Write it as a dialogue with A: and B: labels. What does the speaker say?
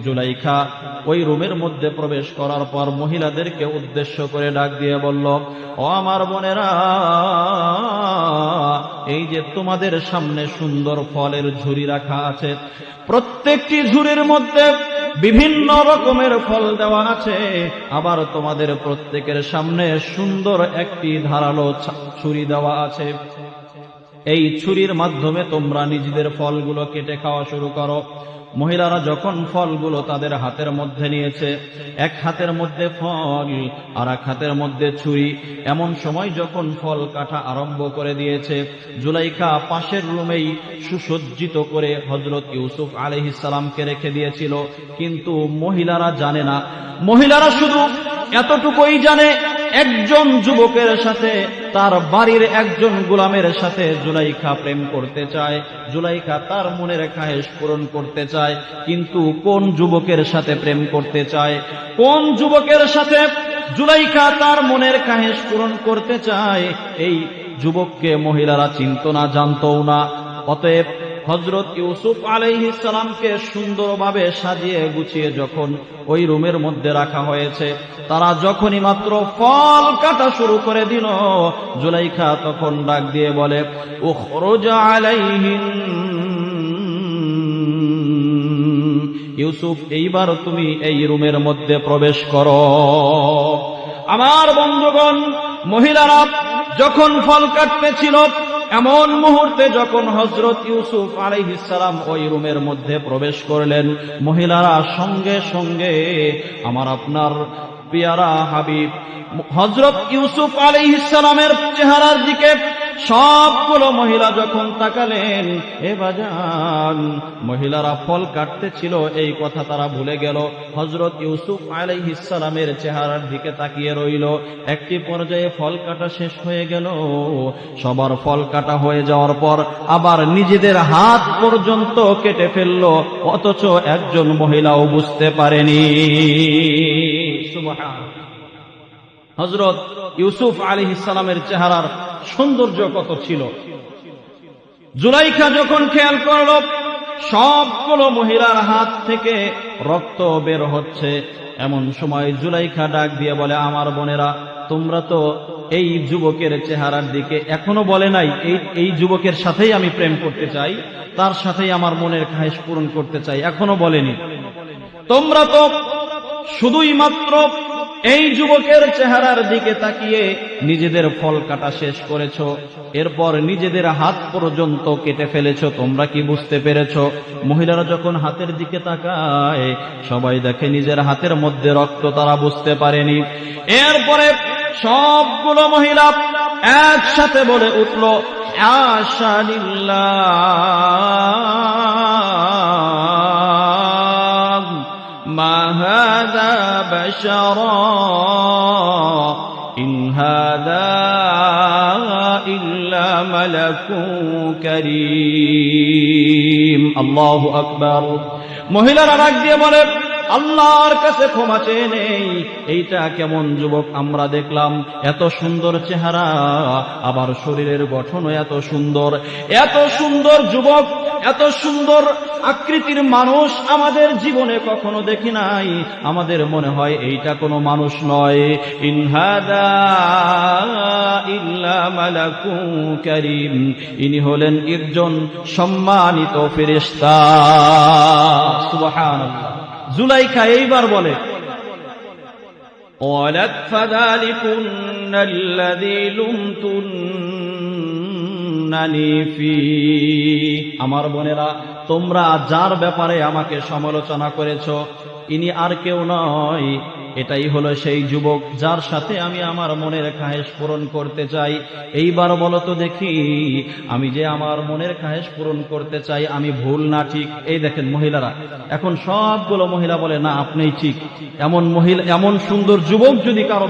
A: জুলাইখা ওই রুমের মধ্যে প্রবেশ করার পর মহিলাদেরকে উদ্দেশ্য করে ডাক দিয়ে বলল, ও আমার বোনেরা, এই যে তোমাদের সামনে সুন্দর ফলের ঝুড়ি রাখা আছে, প্রত্যেকটি ঝুড়ির মধ্যে বিভিন্ন রকমের ফল দেওয়া আছে, আবার তোমাদের প্রত্যেকের সামনে সুন্দর একটি ধারালো ছুরি দেওয়া আছে। এই ছুরির মাধ্যমে তোমরা নিজেদের ফলগুলো কেটে খাওয়া শুরু করো। মহিলারা যখন ফলগুলো তাদের হাতের মধ্যে নিয়েছে, এক হাতের মধ্যে ফল আর এক হাতের মধ্যে ছুরি, এমন সময় যখন ফল কাটা আরম্ভ করে দিয়েছে, জুলাইখা পাশের রুমেই সুসজ্জিত করে হযরত ইউসুফ আলাইহিস সালামকে রেখে দিয়েছিল। কিন্তু মহিলারা জানে না, মহিলারা শুধু এতটুকুই জানে, একজন যুবকের সাথে, তার বাড়ির একজন গোলামের সাথে জুলাইখা প্রেম করতে চায়, জুলাইখা তার মনের খায়েশ পূরণ করতে চায়। কিন্তু কোন যুবকের সাথে প্রেম করতে চায়, কোন যুবকের সাথে জুলাইখা তার মনের খায়েশ পূরণ করতে চায়, এই যুবককে মহিলারা চিনত না, জানতও না। অতএব হযরত ইউসুফ আলাইহিস সালামকে সুন্দরভাবে সাজিয়ে গুছিয়ে যখন ওই রুমের মধ্যে রাখা হয়েছে, তারা যখনই মাত্র ফল কাটা শুরু করে দিল, জুলাইখা তখন ডাক দিয়ে বলে, উখরুজ আলাইহিন, ইউসুফ এইবার তুমি এই রুমের মধ্যে প্রবেশ করো। আমার বন্ধুগণ, মহিলারা যখন ফল কাটতেছিল, এমন মুহূর্তে যখন হযরত ইউসুফ আলাইহিস সালাম ওই রুমের মধ্যে প্রবেশ করলেন, মহিলারা সঙ্গে সঙ্গে আমার আপনার পিয়ারা হাবিব হযরত ইউসুফ আলাইহিস সালামের চেহারার দিকে সবগুলো মহিলা যখন তাকালেন, এ বাজান, মহিলারা ফল কাটতেছিল এই কথা তারা ভুলে গেল, হযরত ইউসুফ আলাইহিস সালামের চেহারার দিকে তাকিয়ে রইল। একটি পর্যায়ে ফল কাটা শেষ হয়ে গেল, সবার ফল কাটা হয়ে যাওয়ার পর আবার নিজেদের হাত পর্যন্ত কেটে ফেলল, অথচ একজন মহিলাও বুঝতে পারেনি। সুবহানাল্লাহ। হযরত ইউসুফ আলাইহিস সালামের চেহারার সৌন্দর্য কত ছিল! জুলাইখা যখন খেয়াল করল সবগুলো মহিলার হাত থেকে রক্ত বের হচ্ছে, এমন সময় জুলাইখা ডাক দিয়ে বলে, আমার বোনেরা, তোমরা তো এই যুবকের চেহারার দিকে এখনো বলে নাই এই যুবকের সাথেই আমি প্রেম করতে চাই, তার সাথেই আমার মনের খায়েশ পূরণ করতে চাই, এখনো বলেনি। তোমরা তো শুধুই মাত্র এই যুবকের চেহারার দিকে তাকিয়ে নিজেদের ফল কাটা শেষ করেছো, এরপর নিজেদের হাত পর্যন্ত কেটে ফেলেছো, তোমরা কি বুঝতে পেরেছো? মহিলারা যখন হাতের দিকে তাকায়, সবাই দেখে নিজের হাতের মধ্যে রক্ত, তারা বুঝতে পারেনি। এরপরে সবগুলো মহিলা একসাথে বলে উঠল, হাশা লিল্লাহ মা হাযা বাশারা ইন হাযা ইল্লা মালাকুন কারীম। আল্লাহু আকবার। মহিলারা ডাক দিয়ে বলে, আল্লাহর কাছে ক্ষমা চেয়ে নেই, এইটা কেমন যুবক আমরা দেখলাম, এত সুন্দর চেহারা, আবার শরীরের গঠনও এত সুন্দর, এত সুন্দর যুবক, এত সুন্দর আকৃতির মানুষ আমাদের জীবনে কখনো দেখি নাই, আমাদের মনে হয় এইটা কোনো মানুষ নয়। ইন হাযা ইল্লা মালাকুন কারীম, ইনি হলেন একজন সম্মানিত ফেরেশতা। সুবহানাল্লাহ। জুলাইখা এইবার বলে, ক্বালাত ফাযালিকুন্নাল্লাযী লুমতুন্নানী ফী, আমার বোনেরা, তোমরা যার ব্যাপারে আমাকে সমালোচনা করেছো, ইনি আর কেউ নয়, এটাই হলো সেই যুবক যার সাথে আমি আমার মনের খায়েশ পূরণ করতে চাই। এইবার বলো তো দেখি, আমি যে আমার মনের খায়েশ পূরণ করতে চাই, আমি ভুল না ঠিক? এই দেখেন মহিলারা, এখন সবগুলো মহিলা বলে, না, আপনিই ঠিক। এমন মহিলা, এমন সুন্দর যুবক যদি কারো